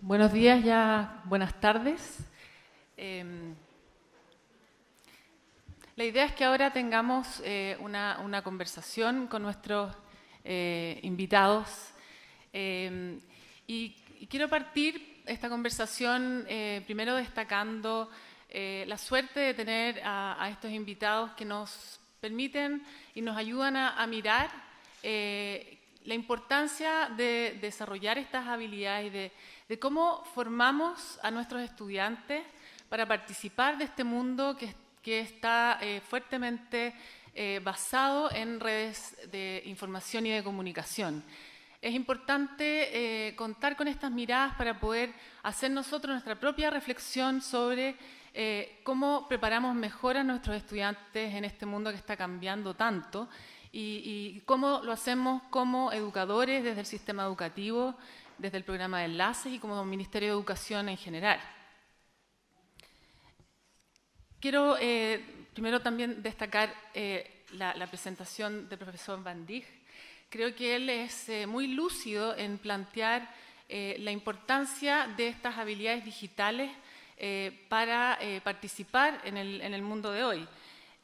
Buenos días, ya buenas tardes. La idea es que ahora tengamos una conversación con nuestros invitados y quiero partir esta conversación primero destacando la suerte de tener a estos invitados que nos permiten y nos ayudan a mirar la importancia de desarrollar estas habilidades y de cómo formamos a nuestros estudiantes para participar de este mundo que está fuertemente basado en redes de información y de comunicación. Es importante contar con estas miradas para poder hacer nosotros nuestra propia reflexión sobre cómo preparamos mejor a nuestros estudiantes en este mundo que está cambiando tanto y cómo lo hacemos como educadores desde el sistema educativo, desde el programa de enlaces y como Ministerio de Educación en general. Quiero primero también destacar la presentación del profesor Van Dijk. Creo que él es muy lúcido en plantear la importancia de estas habilidades digitales para participar en el mundo de hoy.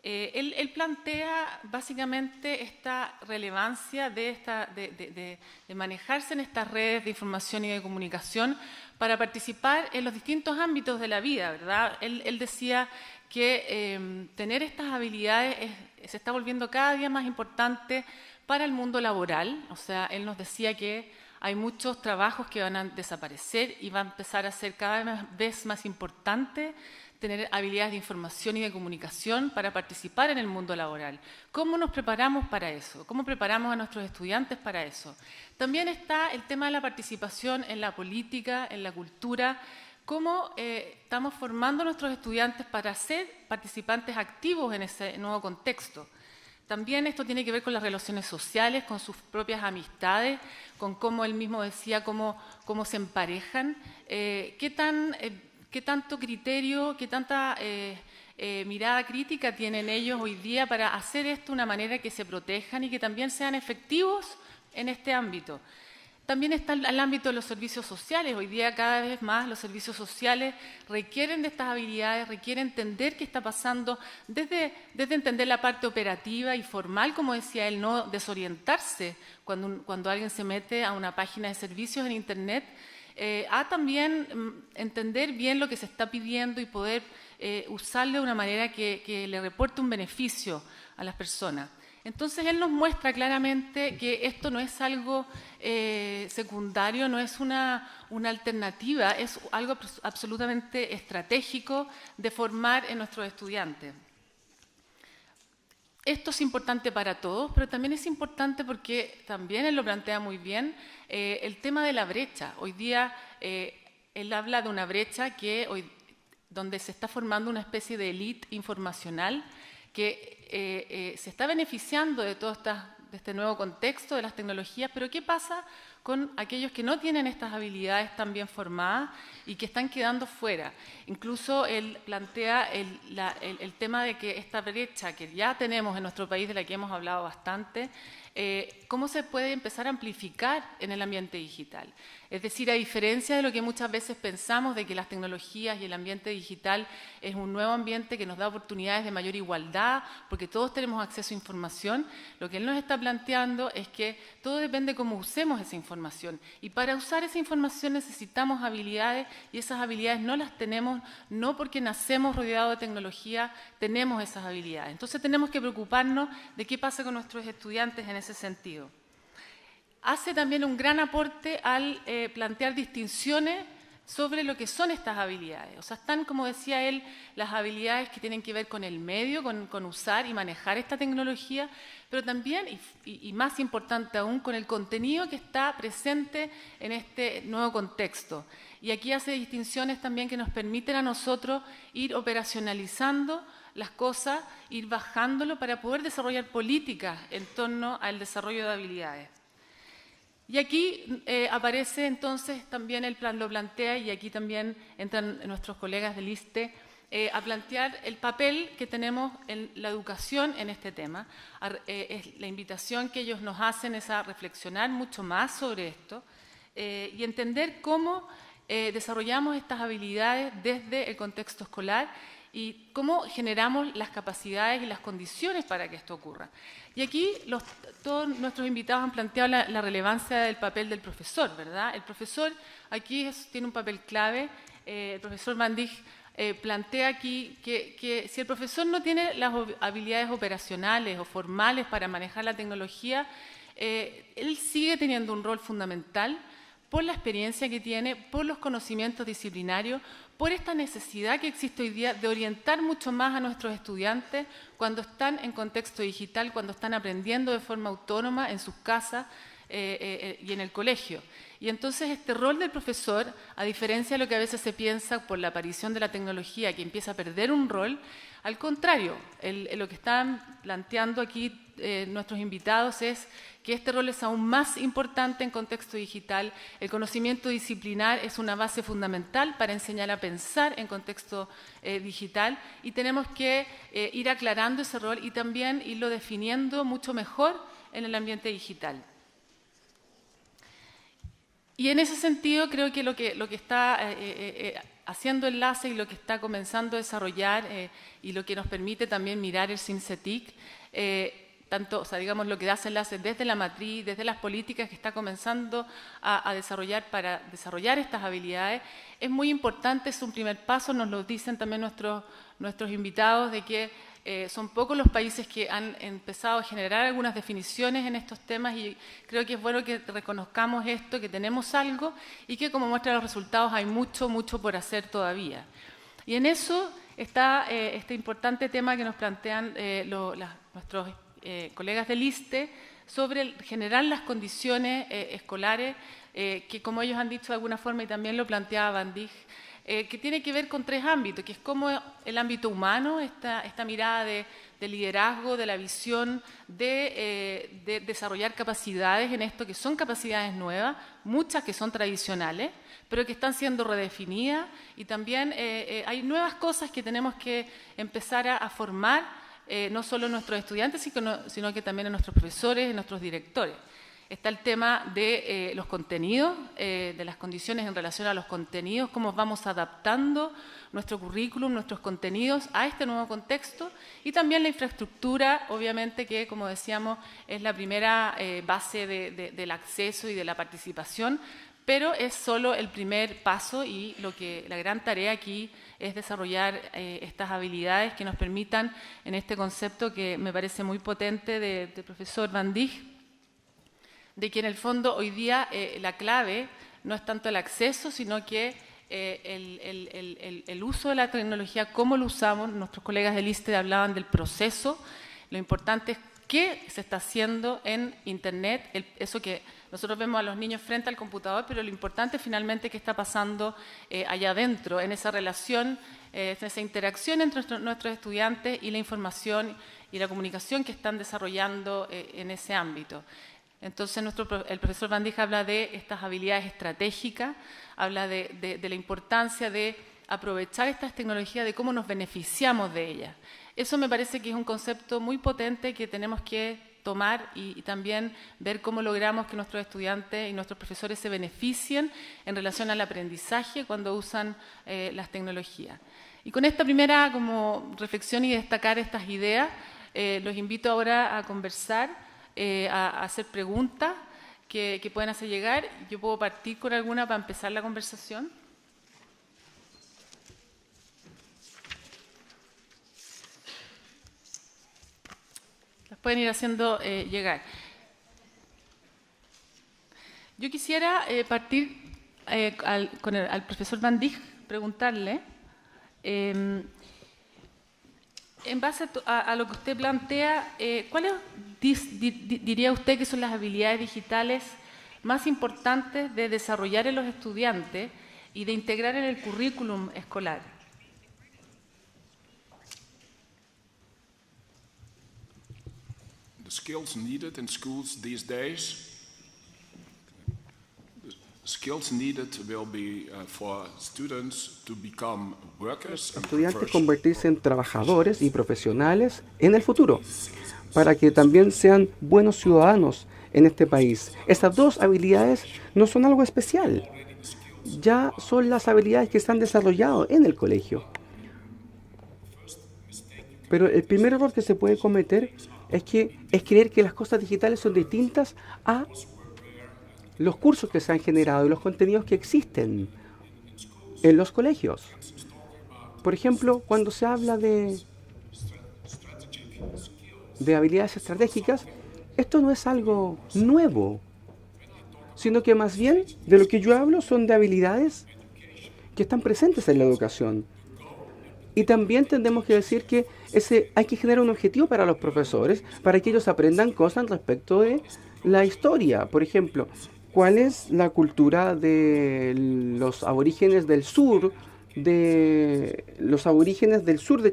Él plantea básicamente esta relevancia de manejarse en estas redes de información y de comunicación para participar en los distintos ámbitos de la vida, ¿verdad? Él decía que tener estas habilidades se está volviendo cada día más importante para el mundo laboral. O sea, él nos decía que hay muchos trabajos que van a desaparecer y va a empezar a ser cada vez más importante tener habilidades de información y de comunicación para participar en el mundo laboral. ¿Cómo nos preparamos para eso? ¿Cómo preparamos a nuestros estudiantes para eso? También está el tema de la participación en la política, en la cultura. ¿Cómo estamos formando a nuestros estudiantes para ser participantes activos en ese nuevo contexto? También esto tiene que ver con las relaciones sociales, con sus propias amistades, con cómo él mismo decía, cómo se emparejan, qué tanto criterio, qué tanta mirada crítica tienen ellos hoy día para hacer esto de una manera que se protejan y que también sean efectivos en este ámbito. También está el ámbito de los servicios sociales. Hoy día cada vez más los servicios sociales requieren de estas habilidades, requieren entender qué está pasando, desde entender la parte operativa y formal, como decía él, no desorientarse cuando alguien se mete a una página de servicios en Internet, a también entender bien lo que se está pidiendo y poder usarlo de una manera que le reporte un beneficio a las personas. Entonces, él nos muestra claramente que esto no es algo secundario, no es una alternativa, es algo absolutamente estratégico de formar en nuestros estudiantes. Esto es importante para todos, pero también es importante porque también él lo plantea muy bien, el tema de la brecha. Hoy día él habla de una brecha donde se está formando una especie de élite informacional que se está beneficiando de todo este nuevo contexto de las tecnologías, pero ¿qué pasa con aquellos que no tienen estas habilidades tan bien formadas y que están quedando fuera? Incluso él plantea el tema de que esta brecha que ya tenemos en nuestro país, de la que hemos hablado bastante, cómo se puede empezar a amplificar en el ambiente digital. Es decir, a diferencia de lo que muchas veces pensamos de que las tecnologías y el ambiente digital es un nuevo ambiente que nos da oportunidades de mayor igualdad, porque todos tenemos acceso a información, lo que él nos está planteando es que todo depende de cómo usemos esa información. Y para usar esa información necesitamos habilidades y esas habilidades no las tenemos, no porque nacemos rodeados de tecnología, tenemos esas habilidades. Entonces tenemos que preocuparnos de qué pasa con nuestros estudiantes en ese sentido. Hace también un gran aporte al plantear distinciones sobre lo que son estas habilidades. O sea, están, como decía él, las habilidades que tienen que ver con el medio, con usar y manejar esta tecnología, pero también, y más importante aún, con el contenido que está presente en este nuevo contexto. Y aquí hace distinciones también que nos permiten a nosotros ir operacionalizando las cosas, ir bajándolo para poder desarrollar políticas en torno al desarrollo de habilidades. Y aquí aparece entonces también el plan, lo plantea, y aquí también entran nuestros colegas del ISTE a plantear el papel que tenemos en la educación en este tema. La invitación que ellos nos hacen es a reflexionar mucho más sobre esto y entender cómo desarrollamos estas habilidades desde el contexto escolar y cómo generamos las capacidades y las condiciones para que esto ocurra. Y aquí todos nuestros invitados han planteado la relevancia del papel del profesor, ¿verdad? El profesor aquí tiene un papel clave. El profesor Van Dijk plantea aquí que si el profesor no tiene las habilidades operacionales o formales para manejar la tecnología, él sigue teniendo un rol fundamental por la experiencia que tiene, por los conocimientos disciplinarios, por esta necesidad que existe hoy día de orientar mucho más a nuestros estudiantes cuando están en contexto digital, cuando están aprendiendo de forma autónoma en sus casas y en el colegio. Y entonces este rol del profesor, a diferencia de lo que a veces se piensa por la aparición de la tecnología, que empieza a perder un rol, al contrario, lo que están planteando aquí nuestros invitados es que este rol es aún más importante en contexto digital. El conocimiento disciplinar es una base fundamental para enseñar a pensar en contexto digital y tenemos que ir aclarando ese rol y también irlo definiendo mucho mejor en el ambiente digital. Y en ese sentido creo que lo que está haciendo enlace y lo que está comenzando a desarrollar y lo que nos permite también mirar el CINCETIC, tanto, o sea, digamos, lo que hace enlace desde la matriz, desde las políticas que está comenzando a desarrollar para desarrollar estas habilidades, es muy importante, es un primer paso, nos lo dicen también nuestros invitados, de que son pocos los países que han empezado a generar algunas definiciones en estos temas y creo que es bueno que reconozcamos esto, que tenemos algo y que como muestra los resultados hay mucho, mucho por hacer todavía. Y en eso está este importante tema que nos plantean nuestros colegas del ISTE sobre generar las condiciones escolares que como ellos han dicho de alguna forma y también lo planteaba Van Dijk, que tiene que ver con tres ámbitos, que es como el ámbito humano, esta mirada de liderazgo, de la visión de desarrollar capacidades en esto, que son capacidades nuevas, muchas que son tradicionales, pero que están siendo redefinidas y también hay nuevas cosas que tenemos que empezar a formar, no solo en nuestros estudiantes, sino que también en nuestros profesores, en nuestros directores. Está el tema de los contenidos, de las condiciones en relación a los contenidos, cómo vamos adaptando nuestro currículum, nuestros contenidos a este nuevo contexto y también la infraestructura, obviamente que, como decíamos, es la primera base del acceso y de la participación, pero es solo el primer paso y la gran tarea aquí es desarrollar estas habilidades que nos permitan en este concepto que me parece muy potente del profesor Van Dijk, de que en el fondo hoy día la clave no es tanto el acceso, sino que el uso de la tecnología, cómo lo usamos. Nuestros colegas del ISTE hablaban del proceso, lo importante es qué se está haciendo en Internet, eso que nosotros vemos a los niños frente al computador, pero lo importante finalmente es qué está pasando allá adentro, en esa relación, en esa interacción entre nuestros estudiantes y la información y la comunicación que están desarrollando en ese ámbito. Entonces, el profesor Van Dijk habla de estas habilidades estratégicas, habla de la importancia de aprovechar estas tecnologías, de cómo nos beneficiamos de ellas. Eso me parece que es un concepto muy potente que tenemos que tomar y también ver cómo logramos que nuestros estudiantes y nuestros profesores se beneficien en relación al aprendizaje cuando usan las tecnologías. Y con esta primera como reflexión y destacar estas ideas, los invito ahora a conversar, a hacer preguntas que pueden hacer llegar. Yo puedo partir con alguna para empezar la conversación. Las pueden ir haciendo llegar. Yo quisiera partir al profesor Van Dijk, preguntarle, en base a lo que usted plantea, ¿cuáles diría usted que son las habilidades digitales más importantes de desarrollar en los estudiantes y de integrar en el currículum escolar? The skills needed in schools these days, the skills needed will be for students to become workers and estudiantes convertirse en trabajadores y profesionales en el futuro, para que también sean buenos ciudadanos en este país. Estas dos habilidades no son algo especial. ya son las habilidades que se han desarrollado en el colegio. Pero el primer error que se puede cometer es creer que las cosas digitales son distintas a los cursos que se han generado y los contenidos que existen en los colegios. Por ejemplo, cuando se habla de habilidades estratégicas, esto no es algo nuevo, sino que más bien de lo que yo hablo son de habilidades que están presentes en la educación. Y también tendremos que decir que hay que generar un objetivo para los profesores, para que ellos aprendan cosas respecto de la historia. Por ejemplo, ¿cuál es la cultura de los aborígenes del sur de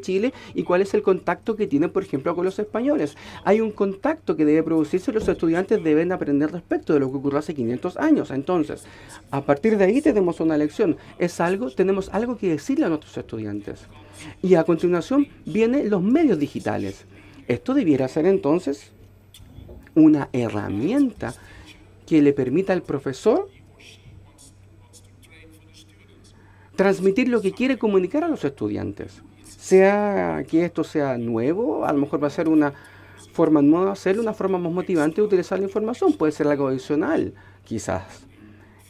Chile y cuál es el contacto que tienen, por ejemplo, con los españoles? Hay un contacto que debe producirse y los estudiantes deben aprender respecto de lo que ocurrió hace 500 años. Entonces, a partir de ahí tenemos una lección. Tenemos algo que decirle a nuestros estudiantes. Y a continuación vienen los medios digitales. Esto debiera ser entonces una herramienta que le permita al profesor transmitir lo que quiere comunicar a los estudiantes. Sea que esto sea nuevo, a lo mejor va a ser una forma nueva de hacerlo, una forma más motivante de utilizar la información. Puede ser algo adicional, quizás.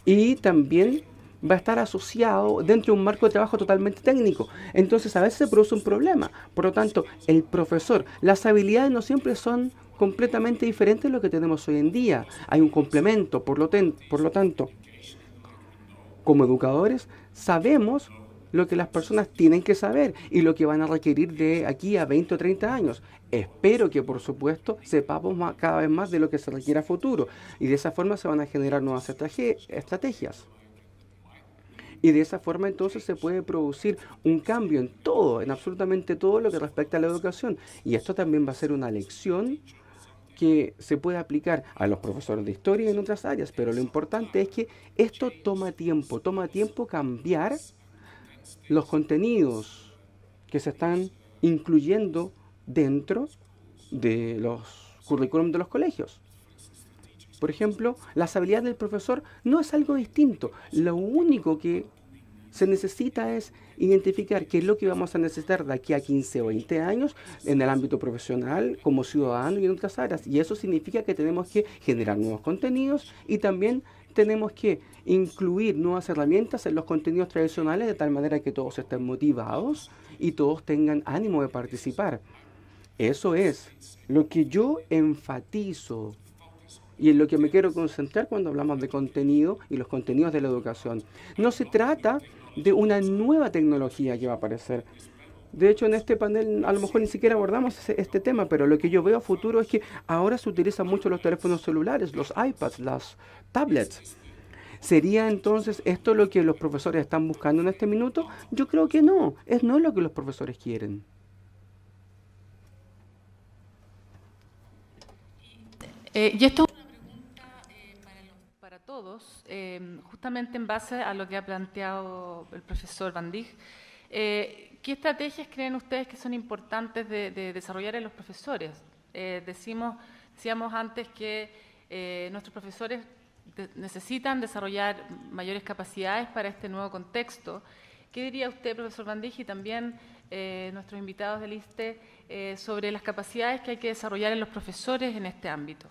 Y también va a estar asociado dentro de un marco de trabajo totalmente técnico. Entonces, a veces se produce un problema. Por lo tanto, el profesor, las habilidades no siempre son completamente diferentes de lo que tenemos hoy en día. Hay un complemento, por lo tanto, como educadores, sabemos lo que las personas tienen que saber y lo que van a requerir de aquí a 20 o 30 años. Espero que, por supuesto, sepamos cada vez más de lo que se requiere a futuro. Y de esa forma se van a generar nuevas estrategias. Y de esa forma entonces se puede producir un cambio en todo, en absolutamente todo lo que respecta a la educación. Y esto también va a ser una lección que se puede aplicar a los profesores de historia y en otras áreas. Pero lo importante es que esto toma tiempo cambiar los contenidos que se están incluyendo dentro de los currículum de los colegios. Por ejemplo, las habilidades del profesor no es algo distinto. Lo único que se necesita es identificar qué es lo que vamos a necesitar de aquí a 15 o 20 años en el ámbito profesional, como ciudadano y en otras áreas. Y eso significa que tenemos que generar nuevos contenidos y también tenemos que incluir nuevas herramientas en los contenidos tradicionales de tal manera que todos estén motivados y todos tengan ánimo de participar. Eso es lo que yo enfatizo y en lo que me quiero concentrar cuando hablamos de contenido y los contenidos de la educación. No se trata de una nueva tecnología que va a aparecer. De hecho, en este panel a lo mejor ni siquiera abordamos este tema, pero lo que yo veo a futuro es que ahora se utilizan mucho los teléfonos celulares, los iPads, las tablets. ¿Sería entonces esto lo que los profesores están buscando en este minuto? Yo creo que no. No es lo que los profesores quieren. Y esto es una pregunta para todos, justamente en base a lo que ha planteado el profesor Van Dijk. ¿Qué estrategias creen ustedes que son importantes de desarrollar en los profesores? Decíamos antes que nuestros profesores necesitan desarrollar mayores capacidades para este nuevo contexto. ¿Qué diría usted, profesor Van Dijk, y también nuestros invitados del ISTE sobre las capacidades que hay que desarrollar en los profesores en este ámbito?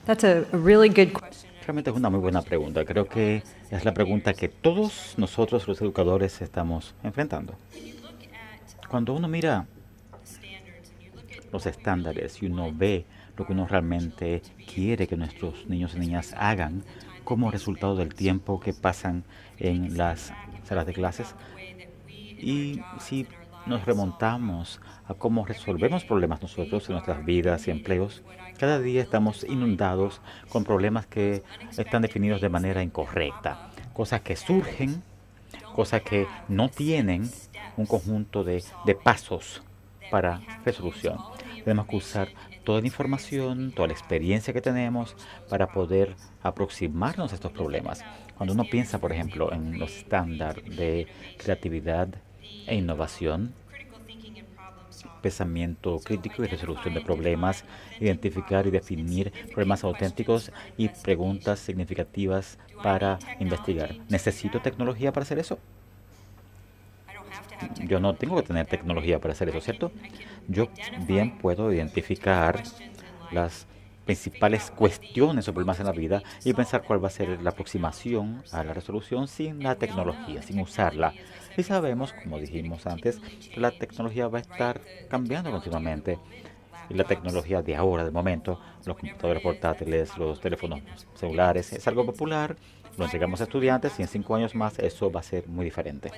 That's a really good question. Realmente es una muy buena pregunta. Creo que es la pregunta que todos nosotros los educadores estamos enfrentando. Cuando uno mira los estándares y uno ve lo que uno realmente quiere que nuestros niños y niñas hagan como resultado del tiempo que pasan en las salas de clases, y si nos remontamos a cómo resolvemos problemas nosotros en nuestras vidas y empleos, cada día estamos inundados con problemas que están definidos de manera incorrecta, cosas que surgen, cosas que no tienen un conjunto de pasos para resolución. Tenemos que usar toda la información, toda la experiencia que tenemos para poder aproximarnos a estos problemas. Cuando uno piensa, por ejemplo, en los estándares de creatividad e innovación, pensamiento crítico y resolución de problemas, identificar y definir problemas auténticos y preguntas significativas para investigar. ¿Necesito tecnología para hacer eso? Yo no tengo que tener tecnología para hacer eso, ¿cierto? Yo bien puedo identificar las principales cuestiones o problemas en la vida y pensar cuál va a ser la aproximación a la resolución sin la tecnología, sin usarla. Y sabemos, como dijimos antes, que la tecnología va a estar cambiando continuamente. Y la tecnología de ahora, de momento, los computadores portátiles, los teléfonos celulares, es algo popular, lo entregamos a estudiantes y en 5 años más eso va a ser muy diferente.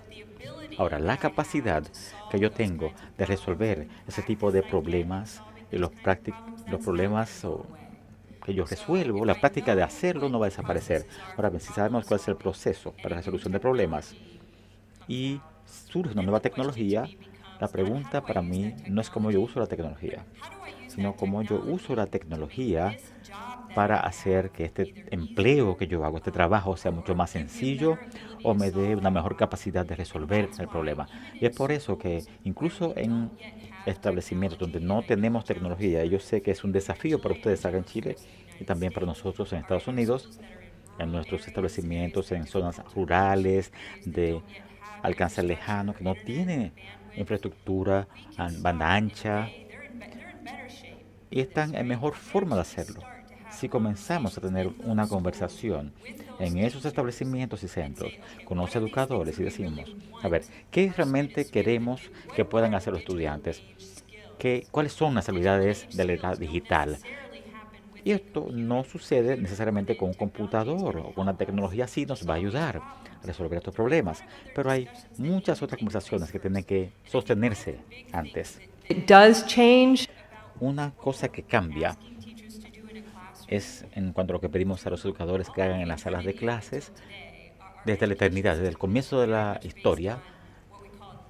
Ahora, la capacidad que yo tengo de resolver ese tipo de problemas y los problemas que yo resuelvo, la práctica de hacerlo no va a desaparecer. Ahora bien, si sabemos cuál es el proceso para la resolución de problemas y surge una nueva tecnología, la pregunta para mí no es cómo yo uso la tecnología, sino cómo yo uso la tecnología para hacer que este empleo que yo hago, este trabajo, sea mucho más sencillo o me dé una mejor capacidad de resolver el problema. Y es por eso que incluso en establecimientos donde no tenemos tecnología, y yo sé que es un desafío para ustedes acá en Chile y también para nosotros en Estados Unidos, en nuestros establecimientos en zonas rurales de alcance lejano, que no tienen infraestructura, banda ancha, y están en mejor forma de hacerlo. Si comenzamos a tener una conversación en esos establecimientos y centros con los educadores y decimos, a ver, ¿qué realmente queremos que puedan hacer los estudiantes? ¿Cuáles son las habilidades de la edad digital? Y esto no sucede necesariamente con un computador o con una tecnología así nos va a ayudar a resolver estos problemas. Pero hay muchas otras conversaciones que tienen que sostenerse antes. It does change. Una cosa que cambia es en cuanto a lo que pedimos a los educadores que hagan en las salas de clases desde la eternidad, desde el comienzo de la historia.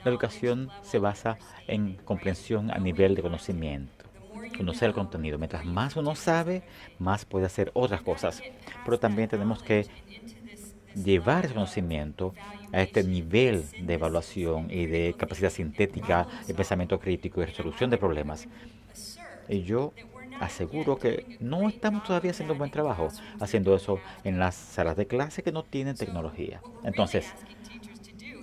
La educación se basa en comprensión a nivel de conocimiento, conocer el contenido. Mientras más uno sabe, más puede hacer otras cosas. Pero también tenemos que llevar ese conocimiento a este nivel de evaluación y de capacidad sintética, de pensamiento crítico y resolución de problemas. Y yo aseguro que no estamos todavía haciendo un buen trabajo haciendo eso en las salas de clase que no tienen tecnología. Entonces,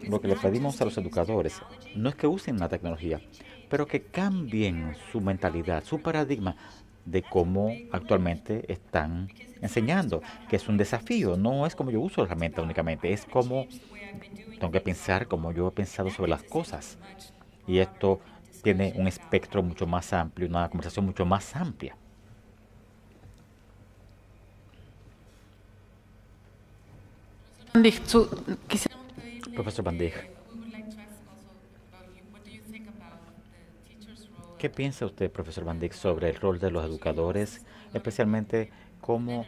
lo que le pedimos a los educadores no es que usen la tecnología, pero que cambien su mentalidad, su paradigma de cómo actualmente están enseñando, que es un desafío. No es como yo uso la herramienta únicamente, es como tengo que pensar como yo he pensado sobre las cosas. Y esto tiene un espectro mucho más amplio, una conversación mucho más amplia. Profesor Van Dijk, ¿qué piensa usted, profesor Van Dijk, sobre el rol de los educadores, especialmente cómo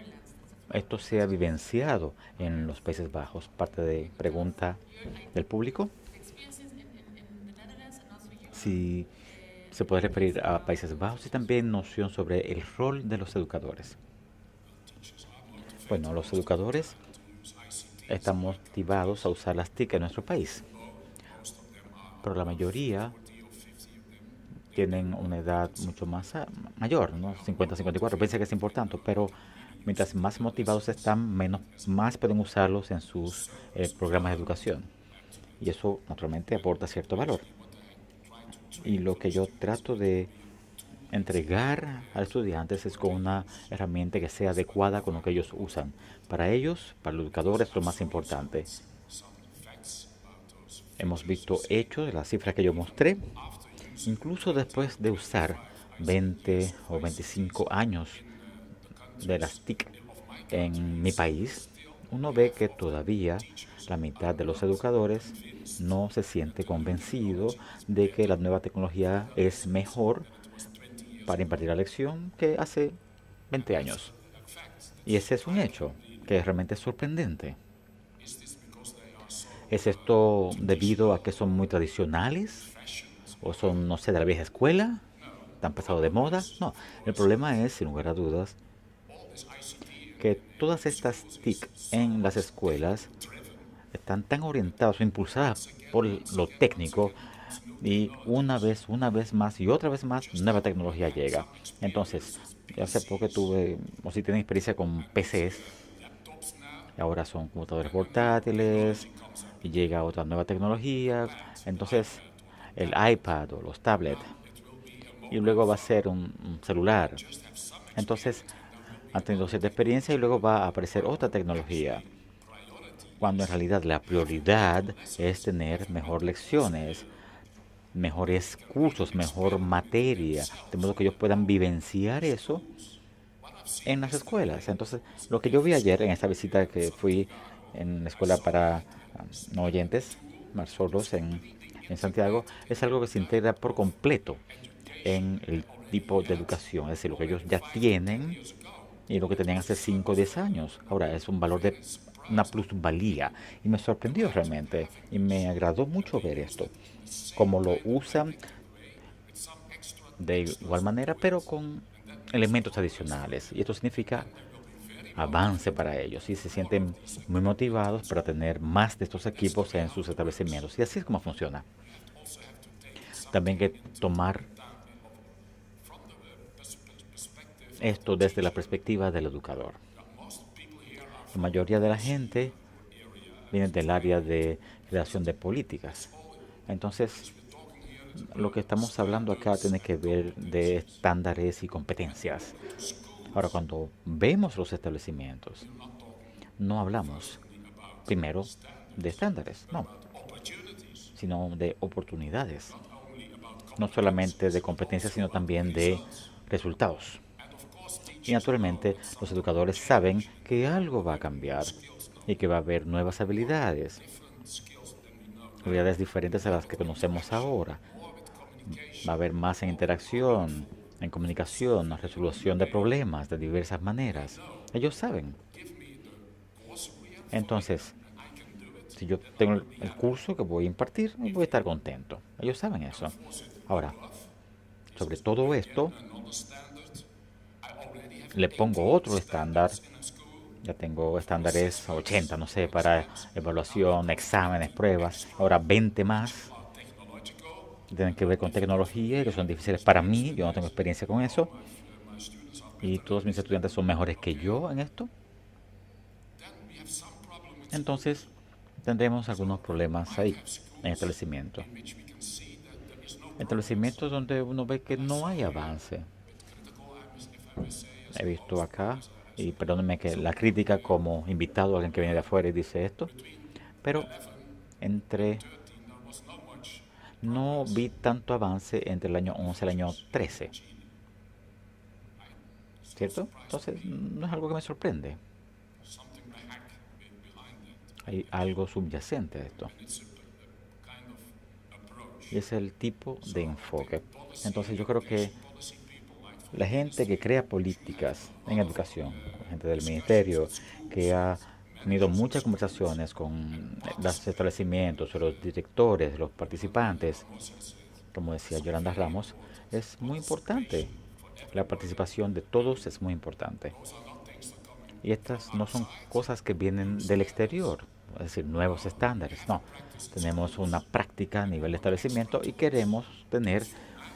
esto se ha vivenciado en los Países Bajos? Parte de pregunta del público. Si se puede referir a Países Bajos y también noción sobre el rol de los educadores. Bueno, los educadores están motivados a usar las TIC en nuestro país, pero la mayoría tienen una edad mucho más mayor, ¿no? 50, 54. Piensa que es importante, pero mientras más motivados están, más pueden usarlos en sus programas de educación. Y eso, naturalmente, aporta cierto valor. Y lo que yo trato de entregar a los estudiantes es con una herramienta que sea adecuada con lo que ellos usan. Para ellos, para los educadores, lo más importante. Hemos visto hechos de las cifras que yo mostré. Incluso después de usar 20 o 25 años de las TIC en mi país, uno ve que todavía la mitad de los educadores no se siente convencido de que la nueva tecnología es mejor para impartir la lección que hace 20 años. Y ese es un hecho que es realmente sorprendente. ¿Es esto debido a que son muy tradicionales? ¿O son, no sé, de la vieja escuela? ¿Están pasados de moda? No, el problema es, sin lugar a dudas, que todas estas TIC en las escuelas están tan orientadas o impulsadas por lo técnico Y una vez más y otra vez más, nueva tecnología llega. Entonces, hace poco tuve, o si tienen experiencia con PCs, ahora son computadores portátiles, y llega otra nueva tecnología. Entonces, el iPad o los tablets, y luego va a ser un celular. Entonces, han tenido cierta experiencia y luego va a aparecer otra tecnología, cuando en realidad la prioridad es tener mejor lecciones, mejores cursos, mejor materia, de modo que ellos puedan vivenciar eso en las escuelas. Entonces, lo que yo vi ayer en esta visita que fui en la escuela para no oyentes, más sordos en Santiago, es algo que se integra por completo en el tipo de educación, es decir, lo que ellos ya tienen y lo que tenían hace 5 o 10 años. Ahora es un valor de una plusvalía y me sorprendió realmente y me agradó mucho ver esto, cómo lo usan de igual manera, pero con elementos adicionales. Y esto significa avance para ellos y se sienten muy motivados para tener más de estos equipos en sus establecimientos. Y así es como funciona. También hay que tomar esto desde la perspectiva del educador. La mayoría de la gente viene del área de creación de políticas. Entonces, lo que estamos hablando acá tiene que ver de estándares y competencias. Ahora, cuando vemos los establecimientos, no hablamos primero de estándares, no, sino de oportunidades. No solamente de competencias, sino también de resultados. Y naturalmente, los educadores saben que algo va a cambiar y que va a haber nuevas habilidades diferentes a las que conocemos ahora. Va a haber más en interacción, en comunicación, en resolución de problemas de diversas maneras. Ellos saben. Entonces, si yo tengo el curso que voy a impartir, voy a estar contento. Ellos saben eso. Ahora, sobre todo esto, le pongo otro estándar. Ya tengo estándares 80, no sé, para evaluación, exámenes, pruebas. Ahora 20 más. Tienen que ver con tecnología y que son difíciles para mí. Yo no tengo experiencia con eso. Y todos mis estudiantes son mejores que yo en esto. Entonces, tendremos algunos problemas ahí, en establecimientos. Establecimientos donde uno ve que no hay avance. He visto acá, y perdónenme que la crítica como invitado, alguien que viene de afuera y dice esto, pero no vi tanto avance entre el año 11 y el año 13. ¿Cierto? Entonces, no es algo que me sorprende. Hay algo subyacente a esto. Y es el tipo de enfoque. Entonces, yo creo que la gente que crea políticas en educación, la gente del ministerio, que ha tenido muchas conversaciones con los establecimientos, los directores, los participantes, como decía Yolanda Ramos, es muy importante. La participación de todos es muy importante. Y estas no son cosas que vienen del exterior, es decir, nuevos estándares. No, tenemos una práctica a nivel de establecimiento y queremos tener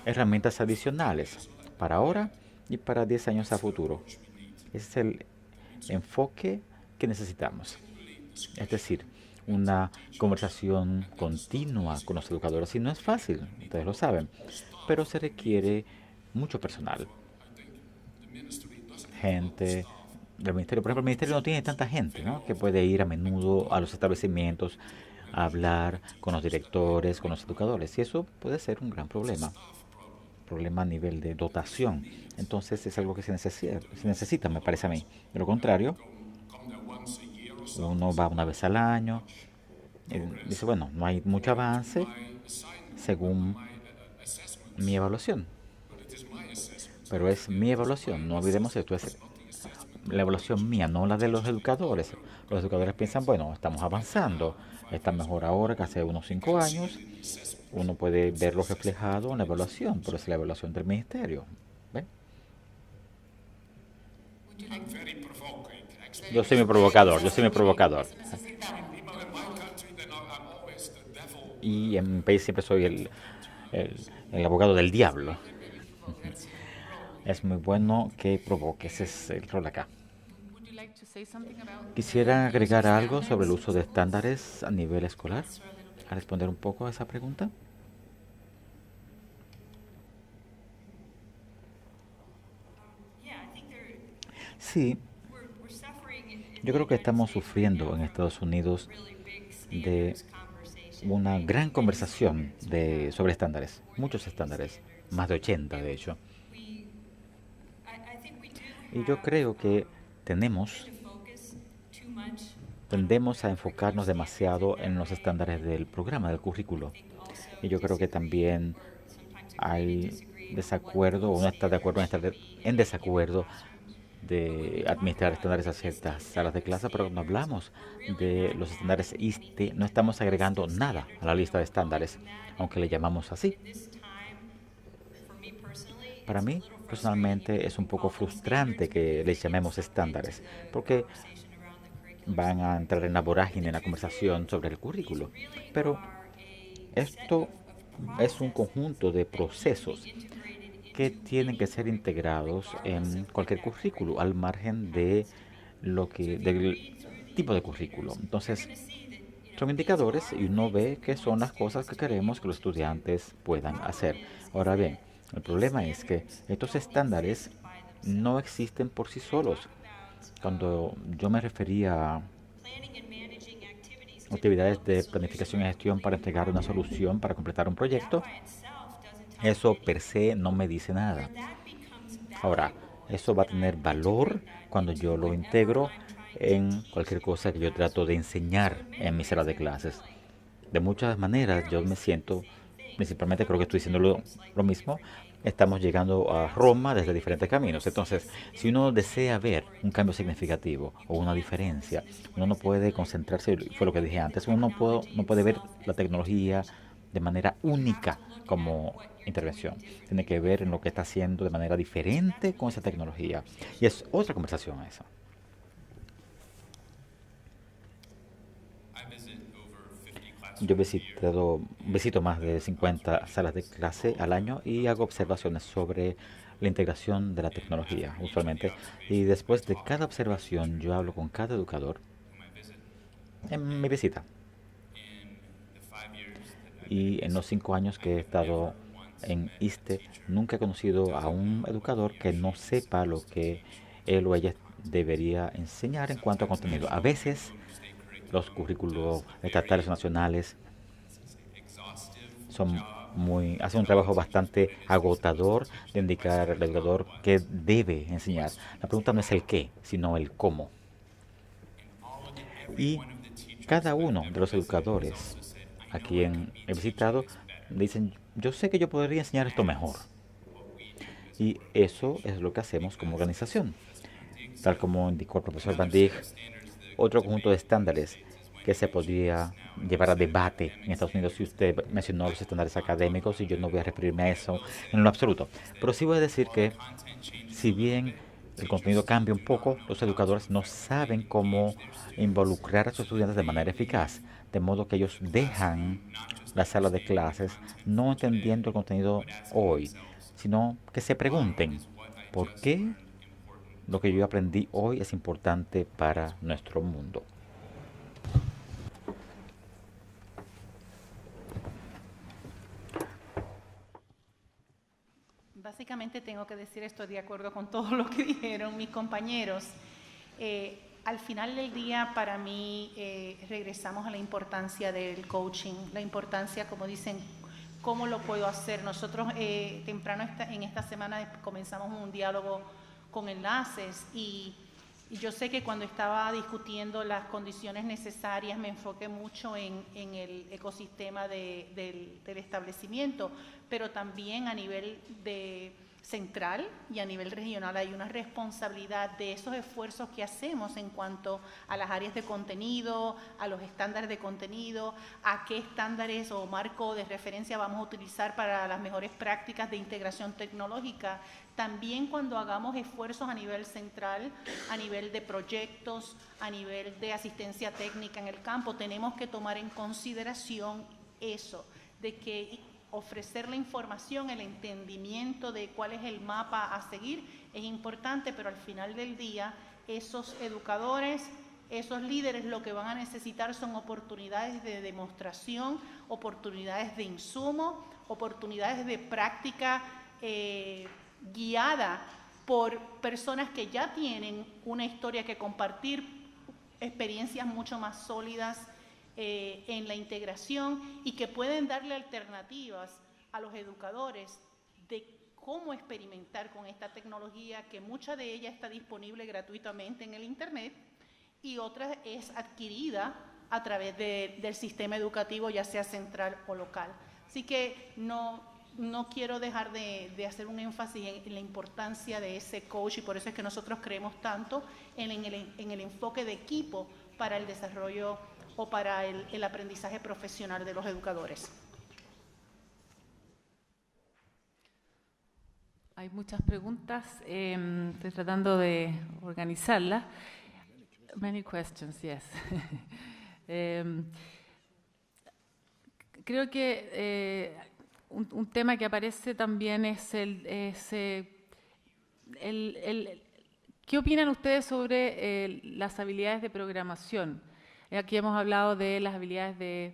herramientas adicionales para ahora y para 10 años a futuro. Ese es el enfoque que necesitamos. Es decir, una conversación continua con los educadores. Y no es fácil, ustedes lo saben, pero se requiere mucho personal. Gente del ministerio. Por ejemplo, el ministerio no tiene tanta gente, ¿no?, que puede ir a menudo a los establecimientos a hablar con los directores, con los educadores. Y eso puede ser un gran problema a nivel de dotación. Entonces es algo que se necesita, me parece a mí. De lo contrario, uno va una vez al año y dice, bueno, no hay mucho avance según mi evaluación. Pero es mi evaluación, no olvidemos esto, es la evaluación mía, no la de los educadores. Los educadores piensan, bueno, estamos avanzando, está mejor ahora que hace unos 5 años. Uno puede verlo reflejado en la evaluación, pero es la evaluación del ministerio. ¿Ven? Yo soy mi provocador. Y en mi país siempre soy el, el abogado del diablo. Es muy bueno que provoques ese es el rol acá. Quisiera agregar algo sobre el uso de estándares a nivel escolar, a responder un poco a esa pregunta. Sí, yo creo que estamos sufriendo en Estados Unidos de una gran conversación sobre estándares, muchos estándares, más de 80 de hecho. Y yo creo que tendemos a enfocarnos demasiado en los estándares del programa, del currículo. Y yo creo que también hay desacuerdo, o uno está de acuerdo en estar en desacuerdo de administrar estándares a ciertas salas de clase, pero cuando hablamos de los estándares ISTE, no estamos agregando nada a la lista de estándares, aunque le llamamos así. Para mí, personalmente, es un poco frustrante que les llamemos estándares, porque van a entrar en la vorágine, en la conversación sobre el currículo. Pero esto es un conjunto de procesos que tienen que ser integrados en cualquier currículo, al margen de del tipo de currículo. Entonces, son indicadores y uno ve que son las cosas que queremos que los estudiantes puedan hacer. Ahora bien, el problema es que estos estándares no existen por sí solos. Cuando yo me refería a actividades de planificación y gestión para entregar una solución, para completar un proyecto, eso per se no me dice nada. Ahora, eso va a tener valor cuando yo lo integro en cualquier cosa que yo trato de enseñar en mi sala de clases. De muchas maneras yo me siento, principalmente creo que estoy diciendo lo mismo, estamos llegando a Roma desde diferentes caminos. Entonces, si uno desea ver un cambio significativo o una diferencia, uno no puede concentrarse, fue lo que dije antes, uno no puede ver la tecnología de manera única como intervención. Tiene que ver en lo que está haciendo de manera diferente con esa tecnología. Y es otra conversación esa. Yo visito más de 50 salas de clase al año y hago observaciones sobre la integración de la tecnología, usualmente. Y después de cada observación, yo hablo con cada educador en mi visita. Y en los 5 años que he estado en ISTE, nunca he conocido a un educador que no sepa lo que él o ella debería enseñar en cuanto a contenido. A veces los currículos estatales o nacionales hacen un trabajo bastante agotador de indicar al educador qué debe enseñar. La pregunta no es el qué, sino el cómo. Y cada uno de los educadores a quien he visitado dicen, yo sé que yo podría enseñar esto mejor. Y eso es lo que hacemos como organización. Tal como indicó el profesor Van Dijk, otro conjunto de estándares que se podría llevar a debate en Estados Unidos, si usted mencionó los estándares académicos, y yo no voy a referirme a eso en lo absoluto. Pero sí voy a decir que, si bien el contenido cambia un poco, los educadores no saben cómo involucrar a sus estudiantes de manera eficaz, de modo que ellos dejan la sala de clases no entendiendo el contenido hoy, sino que se pregunten, ¿por qué lo que yo aprendí hoy es importante para nuestro mundo? Básicamente tengo que decir, estoy de acuerdo con todo lo que dijeron mis compañeros. Al final del día, para mí, regresamos a la importancia del coaching, la importancia, como dicen, cómo lo puedo hacer. Nosotros temprano en esta semana comenzamos un diálogo con enlaces y yo sé que cuando estaba discutiendo las condiciones necesarias me enfoqué mucho en el ecosistema del establecimiento, pero también a nivel central y a nivel regional hay una responsabilidad de esos esfuerzos que hacemos en cuanto a las áreas de contenido, a los estándares de contenido, a qué estándares o marco de referencia vamos a utilizar para las mejores prácticas de integración tecnológica. También cuando hagamos esfuerzos a nivel central, a nivel de proyectos, a nivel de asistencia técnica en el campo, tenemos que tomar en consideración eso, de que ofrecer la información, el entendimiento de cuál es el mapa a seguir es importante, pero al final del día esos educadores, esos líderes lo que van a necesitar son oportunidades de demostración, oportunidades de insumo, oportunidades de práctica guiada por personas que ya tienen una historia que compartir, experiencias mucho más sólidas en la integración y que pueden darle alternativas a los educadores de cómo experimentar con esta tecnología, que mucha de ella está disponible gratuitamente en el Internet y otra es adquirida a través del sistema educativo, ya sea central o local. Así que no quiero dejar de hacer un énfasis en la importancia de ese coach y por eso es que nosotros creemos tanto en el enfoque de equipo para el desarrollo o para el aprendizaje profesional de los educadores. Hay muchas preguntas, estoy tratando de organizarlas. Many questions, yes. Creo que un tema que aparece también es ¿qué opinan ustedes sobre las habilidades de programación? Aquí hemos hablado de las habilidades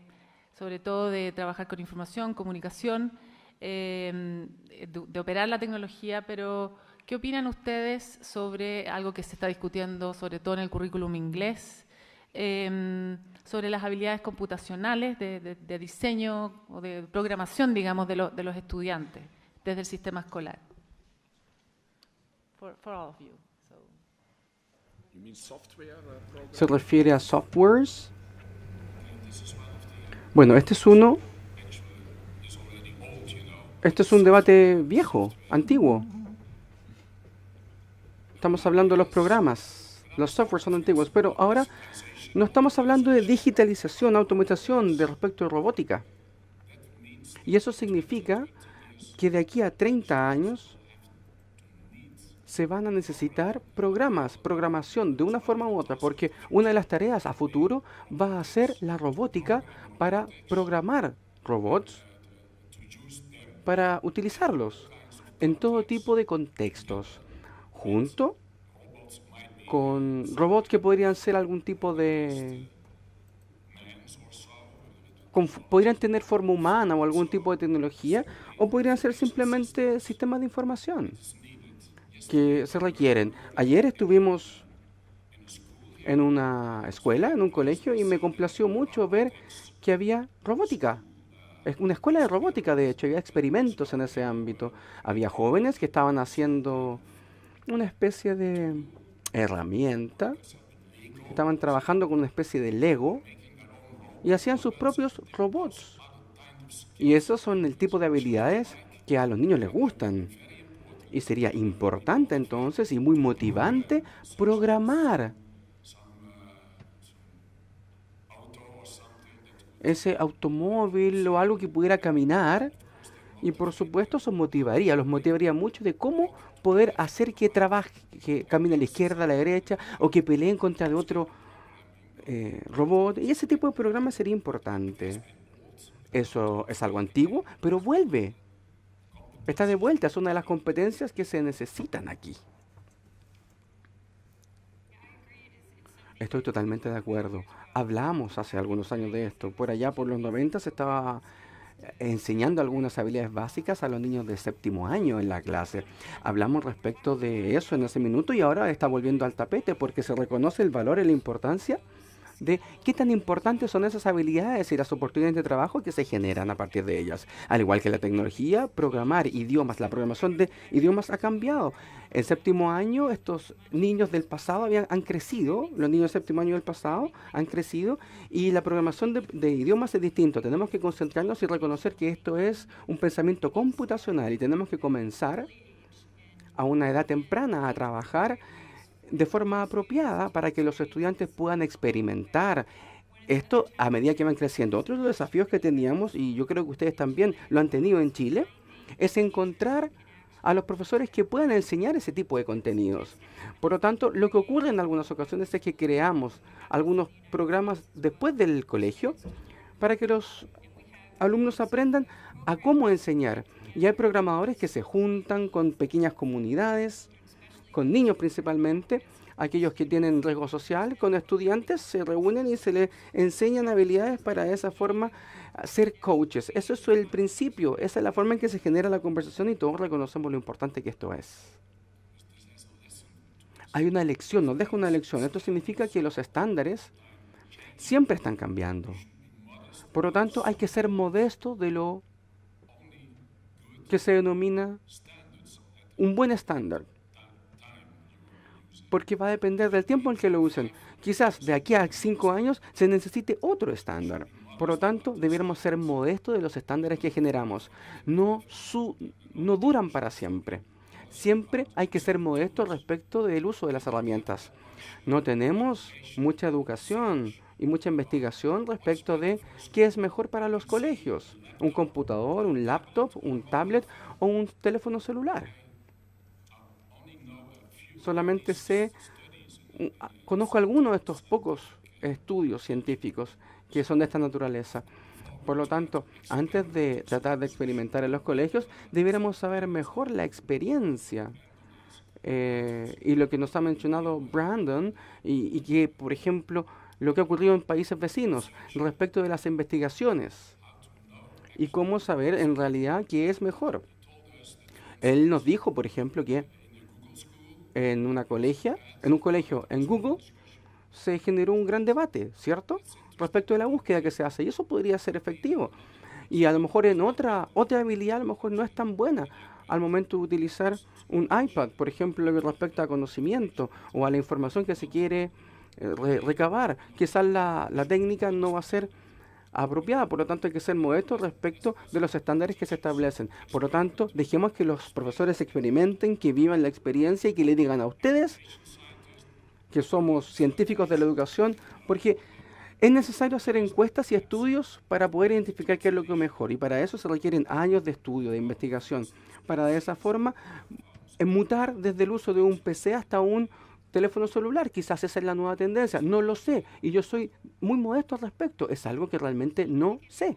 sobre todo de trabajar con información, comunicación, de operar la tecnología, pero ¿qué opinan ustedes sobre algo que se está discutiendo, sobre todo en el currículum inglés, sobre las habilidades computacionales de diseño o de programación, digamos, de los estudiantes desde el sistema escolar? For all of you. You mean software program? ¿Se refiere a softwares? Bueno, este es uno. Este es un debate viejo, antiguo. Estamos hablando de los programas. Los softwares son antiguos, pero ahora no estamos hablando de digitalización, automatización de respecto a robótica. Y eso significa que de aquí a 30 años se van a necesitar programación de una forma u otra, porque una de las tareas a futuro va a ser la robótica para programar robots, para utilizarlos en todo tipo de contextos, junto con robots que podrían ser algún tipo de... podrían tener forma humana o algún tipo de tecnología, o podrían ser simplemente sistemas de información que se requieren. Ayer estuvimos en una escuela, en un colegio, y me complació mucho ver que había robótica. Es una escuela de robótica, de hecho, había experimentos en ese ámbito. Había jóvenes que estaban haciendo una especie de herramienta, estaban trabajando con una especie de Lego y hacían sus propios robots. Y esos son el tipo de habilidades que a los niños les gustan. Y sería importante entonces y muy motivante programar ese automóvil o algo que pudiera caminar. Y por supuesto eso los motivaría mucho de cómo poder hacer que trabaje, que camine a la izquierda, a la derecha, o que peleen contra otro robot. Y ese tipo de programa sería importante. Eso es algo antiguo, pero vuelve. Está de vuelta, es una de las competencias que se necesitan aquí. Estoy totalmente de acuerdo. Hablamos hace algunos años de esto. Por allá, por los 90, se estaba enseñando algunas habilidades básicas a los niños de 7º año en la clase. Hablamos respecto de eso en ese minuto y ahora está volviendo al tapete porque se reconoce el valor y la importancia de qué tan importantes son esas habilidades y las oportunidades de trabajo que se generan a partir de ellas. Al igual que la tecnología, programar idiomas, la programación de idiomas ha cambiado. En 7º año, estos niños del pasado han crecido, los niños de 7º año del pasado han crecido y la programación de idiomas es distinto. Tenemos que concentrarnos y reconocer que esto es un pensamiento computacional y tenemos que comenzar a una edad temprana a trabajar de forma apropiada para que los estudiantes puedan experimentar esto a medida que van creciendo. Otro de los desafíos que teníamos, y yo creo que ustedes también lo han tenido en Chile, es encontrar a los profesores que puedan enseñar ese tipo de contenidos. Por lo tanto, lo que ocurre en algunas ocasiones es que creamos algunos programas después del colegio para que los alumnos aprendan a cómo enseñar. Y hay programadores que se juntan con pequeñas comunidades, con niños principalmente, aquellos que tienen riesgo social, con estudiantes se reúnen y se les enseñan habilidades para de esa forma ser coaches. Eso es el principio, esa es la forma en que se genera la conversación y todos reconocemos lo importante que esto es. Hay una lección, nos deja una lección. Esto significa que los estándares siempre están cambiando. Por lo tanto, hay que ser modesto de lo que se denomina un buen estándar. Porque va a depender del tiempo en que lo usen. Quizás de aquí a 5 años se necesite otro estándar. Por lo tanto, debiéramos ser modestos de los estándares que generamos. No duran para siempre. Siempre hay que ser modestos respecto del uso de las herramientas. No tenemos mucha educación y mucha investigación respecto de qué es mejor para los colegios. Un computador, un laptop, un tablet o un teléfono celular. Solamente conozco algunos de estos pocos estudios científicos que son de esta naturaleza. Por lo tanto, antes de tratar de experimentar en los colegios, debiéramos saber mejor la experiencia y lo que nos ha mencionado Brandon y que, por ejemplo, lo que ha ocurrido en países vecinos respecto de las investigaciones y cómo saber en realidad qué es mejor. Él nos dijo, por ejemplo, que en un colegio en Google se generó un gran debate, ¿cierto?, respecto de la búsqueda que se hace, y eso podría ser efectivo. Y a lo mejor en otra habilidad a lo mejor no es tan buena al momento de utilizar un iPad, por ejemplo, lo que respecta a conocimiento o a la información que se quiere recabar. Quizás la técnica no va a ser apropiada, por lo tanto hay que ser modestos respecto de los estándares que se establecen. Por lo tanto, dejemos que los profesores experimenten, que vivan la experiencia y que le digan a ustedes que somos científicos de la educación, porque es necesario hacer encuestas y estudios para poder identificar qué es lo que es mejor, y para eso se requieren años de estudio, de investigación, para de esa forma mutar desde el uso de un PC hasta un teléfono celular. Quizás esa es la nueva tendencia, no lo sé, y yo soy muy modesto al respecto, es algo que realmente no sé.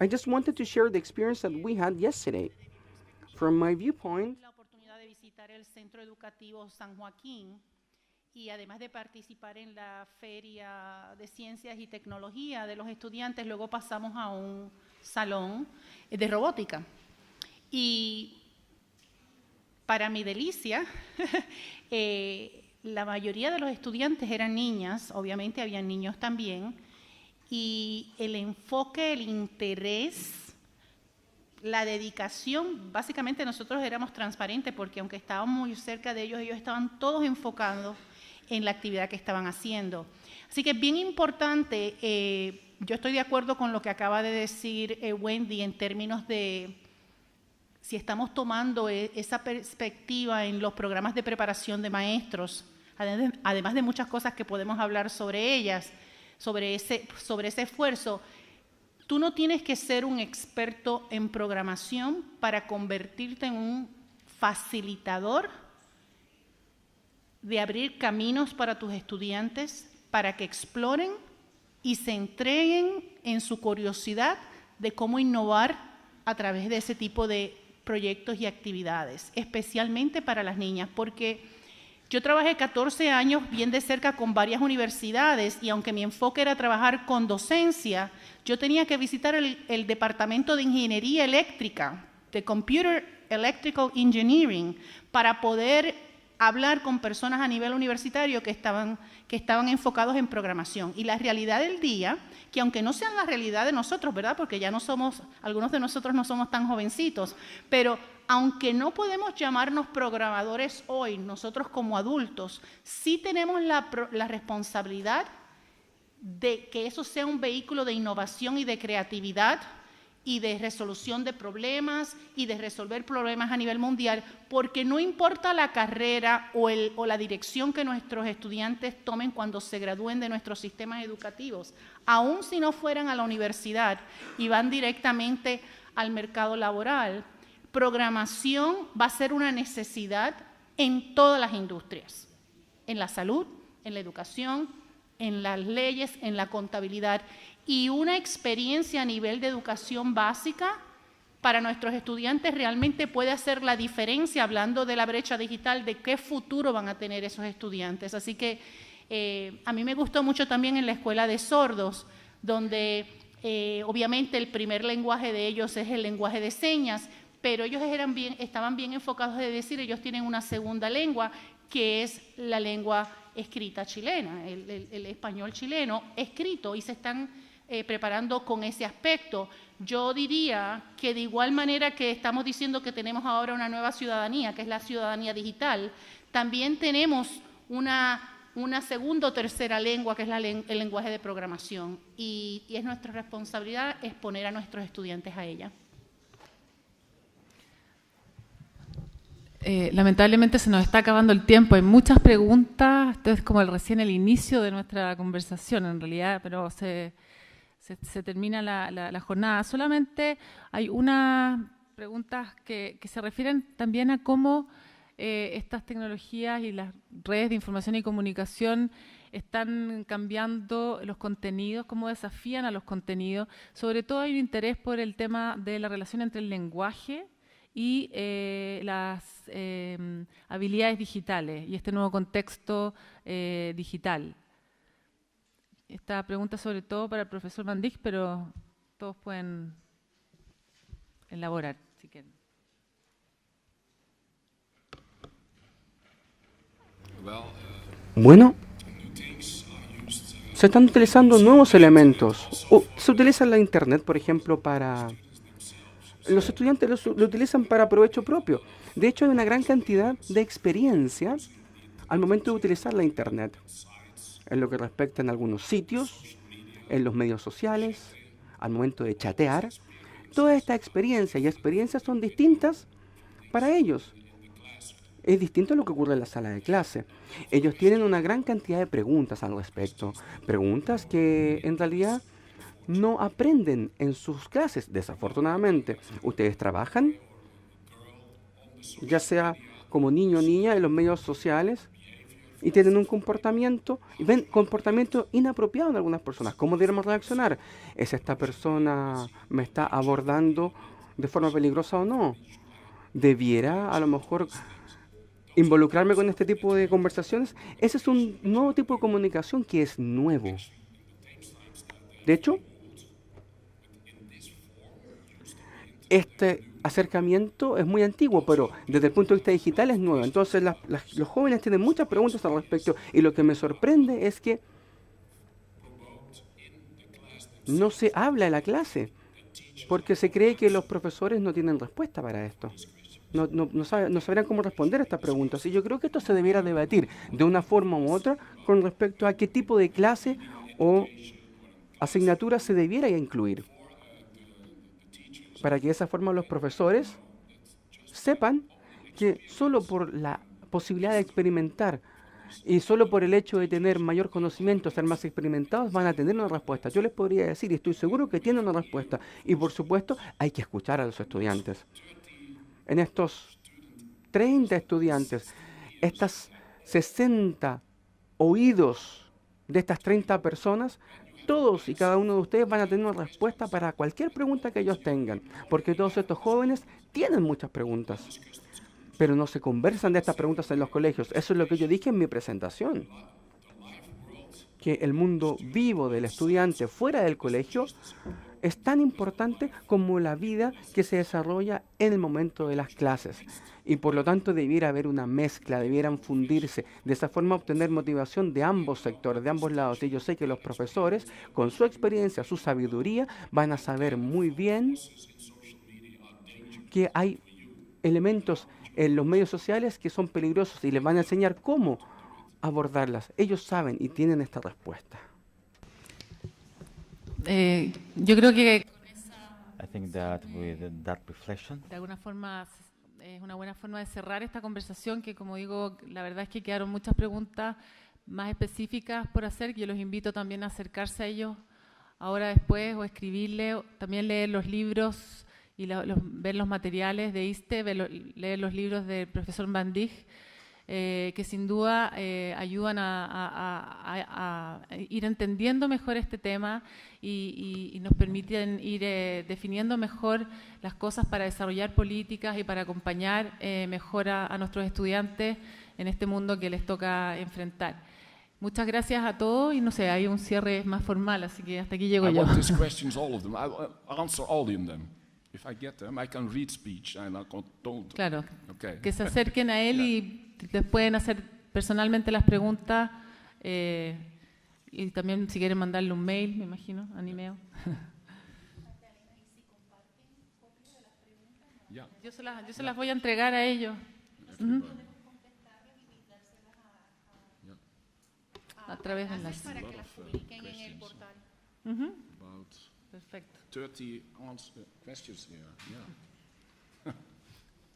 I just wanted to share the experience that we had yesterday. From my viewpoint, La oportunidad de visitar el Centro Educativo San Joaquín y además de participar en la Feria de Ciencias y Tecnología de los estudiantes, luego pasamos a un salón de robótica. Y para mi delicia, la mayoría de los estudiantes eran niñas, obviamente había niños también, y el enfoque, el interés, la dedicación, básicamente nosotros éramos transparentes porque aunque estábamos muy cerca de ellos, ellos estaban todos enfocados en la actividad que estaban haciendo. Así que es bien importante, yo estoy de acuerdo con lo que acaba de decir Wendy en términos de si estamos tomando esa perspectiva en los programas de preparación de maestros, además de muchas cosas que podemos hablar sobre ellas, sobre ese esfuerzo. Tú no tienes que ser un experto en programación para convertirte en un facilitador de abrir caminos para tus estudiantes para que exploren y se entreguen en su curiosidad de cómo innovar a través de ese tipo de proyectos y actividades, especialmente para las niñas, porque yo trabajé 14 años bien de cerca con varias universidades y aunque mi enfoque era trabajar con docencia, yo tenía que visitar el departamento de ingeniería eléctrica, de Computer Electrical Engineering, para poder hablar con personas a nivel universitario que estaban enfocados en programación. Y la realidad del día, que aunque no sean la realidad de nosotros, ¿verdad? Porque ya no somos, algunos de nosotros no somos tan jovencitos, pero aunque no podemos llamarnos programadores hoy, nosotros como adultos, sí tenemos la responsabilidad de que eso sea un vehículo de innovación y de creatividad y de resolución de problemas y de resolver problemas a nivel mundial, porque no importa la carrera o la dirección que nuestros estudiantes tomen cuando se gradúen de nuestros sistemas educativos, aun si no fueran a la universidad y van directamente al mercado laboral, programación va a ser una necesidad en todas las industrias, en la salud, en la educación, en las leyes, en la contabilidad. y una experiencia a nivel de educación básica para nuestros estudiantes realmente puede hacer la diferencia, hablando de la brecha digital, de qué futuro van a tener esos estudiantes. Así que a mí me gustó mucho también en la escuela de sordos, donde obviamente el primer lenguaje de ellos es el lenguaje de señas, pero ellos estaban bien enfocados de decir, ellos tienen una segunda lengua, que es la lengua escrita chilena, el español chileno escrito, y se están preparando con ese aspecto. Yo diría que de igual manera que estamos diciendo que tenemos ahora una nueva ciudadanía, que es la ciudadanía digital, también tenemos una segunda o tercera lengua, que es el lenguaje de programación, y es nuestra responsabilidad exponer a nuestros estudiantes a ella. Lamentablemente se nos está acabando el tiempo, hay muchas preguntas, esto es como recién el inicio de nuestra conversación en realidad, pero se termina la jornada. Solamente hay unas preguntas que se refieren también a cómo estas tecnologías y las redes de información y comunicación están cambiando los contenidos, cómo desafían a los contenidos. Sobre todo hay un interés por el tema de la relación entre el lenguaje y las habilidades digitales y este nuevo contexto digital. Esta pregunta sobre todo para el profesor Van Dijk, pero todos pueden elaborar si quieren. Bueno, se están utilizando nuevos elementos. Se utiliza la Internet, por ejemplo, para... Los estudiantes lo utilizan para provecho propio. De hecho, hay una gran cantidad de experiencia al momento de utilizar la Internet, en lo que respecta en algunos sitios, en los medios sociales, al momento de chatear. Toda esta experiencia y experiencias son distintas para ellos. Es distinto a lo que ocurre en la sala de clase. Ellos tienen una gran cantidad de preguntas al respecto. Preguntas que en realidad no aprenden en sus clases, desafortunadamente. Ustedes trabajan, ya sea como niño o niña, en los medios sociales, y tienen un comportamiento, y ven comportamiento inapropiado en algunas personas. ¿Cómo debemos reaccionar? ¿Es esta persona me está abordando de forma peligrosa o no? ¿Debiera a lo mejor involucrarme con este tipo de conversaciones? Ese es un nuevo tipo de comunicación que es nuevo. De hecho, este acercamiento es muy antiguo, pero desde el punto de vista digital es nuevo. Entonces los jóvenes tienen muchas preguntas al respecto, y lo que me sorprende es que no se habla en la clase, porque se cree que los profesores no tienen respuesta para esto. No sabrían cómo responder a estas preguntas. Y yo creo que esto se debiera debatir de una forma u otra con respecto a qué tipo de clase o asignatura se debiera incluir, para que de esa forma los profesores sepan que solo por la posibilidad de experimentar y solo por el hecho de tener mayor conocimiento, ser más experimentados, van a tener una respuesta. Yo les podría decir, y estoy seguro que tienen una respuesta, y por supuesto hay que escuchar a los estudiantes. En estos 30 estudiantes, estas 60 oídos de estas 30 personas, todos y cada uno de ustedes van a tener una respuesta para cualquier pregunta que ellos tengan, porque todos estos jóvenes tienen muchas preguntas, pero no se conversan de estas preguntas en los colegios. Eso es lo que yo dije en mi presentación, que el mundo vivo del estudiante fuera del colegio es tan importante como la vida que se desarrolla en el momento de las clases. Y por lo tanto debiera haber una mezcla, debieran fundirse, de esa forma obtener motivación de ambos sectores, de ambos lados. Y yo sé que los profesores, con su experiencia, su sabiduría, van a saber muy bien que hay elementos en los medios sociales que son peligrosos y les van a enseñar cómo abordarlas. Ellos saben y tienen esta respuesta. Yo creo que I think that with that reflection, de alguna forma es una buena forma de cerrar esta conversación, que como digo, la verdad es que quedaron muchas preguntas más específicas por hacer. Yo los invito también a acercarse a ellos ahora después, o escribirle, también leer los libros y ver los materiales de ISTE, leer los libros del profesor Van Dijk. que sin duda ayudan a ir entendiendo mejor este tema y nos permiten ir definiendo mejor las cosas para desarrollar políticas y para acompañar mejor a nuestros estudiantes en este mundo que les toca enfrentar. Muchas gracias a todos y no sé, hay un cierre más formal, así que hasta aquí llego I yo. want these questions, all of them. I answer all of them. If I get them, I can read speech and I don't. Claro, Okay. que se acerquen a él y les pueden hacer personalmente las preguntas y también si quieren mandarle un mail, me imagino, a Nimeo. Yeah. Yo se las voy a entregar a ellos. A través de enlace. Para que las publiquen en el portal. About Perfecto. 30 questions here. Yeah.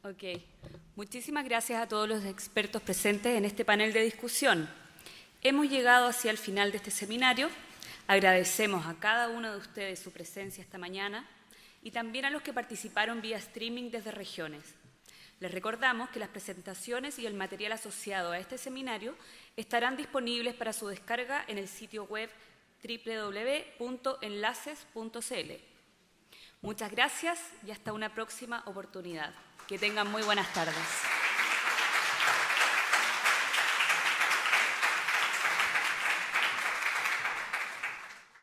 Ok. Muchísimas gracias a todos los expertos presentes en este panel de discusión. Hemos llegado hacia el final de este seminario. Agradecemos a cada uno de ustedes su presencia esta mañana y también a los que participaron vía streaming desde regiones. Les recordamos que las presentaciones y el material asociado a este seminario estarán disponibles para su descarga en el sitio web www.enlaces.cl. Muchas gracias y hasta una próxima oportunidad. Que tengan muy buenas tardes.